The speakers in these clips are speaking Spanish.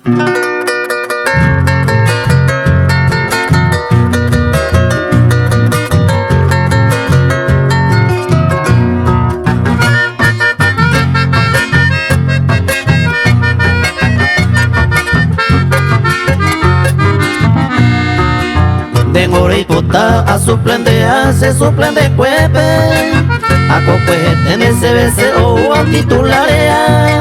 De Moripota a suplendea se suplende cuepe a copuete en ese BC o a titularea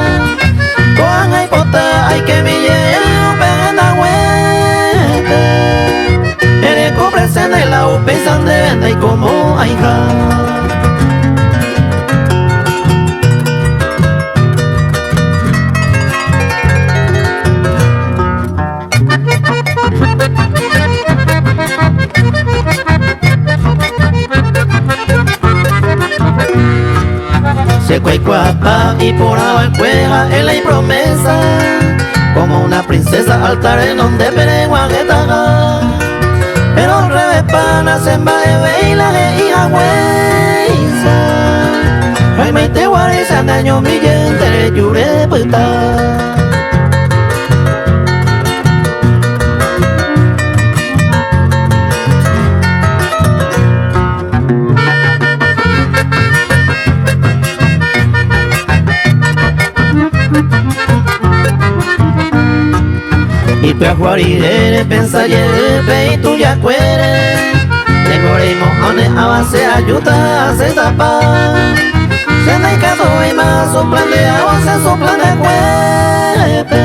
con hay pota hay que me lleve pena huete eres cobres en el lado pensan de venta y como hay se cuecuapa y por abajo cueja en la promesa como una princesa altar en donde pereguaguetaga pero al revés pana se embae y la hija huesa ay me te guareza daño mi gente yure puta. Y pe ajuarirere pensa yepe y tú ya cuere Tengorimo ane avance ayuda se tapa se me caso y más un plan de agua se su plan de cuepe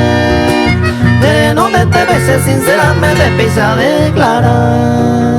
de no te beses sinceramente pisa declarar.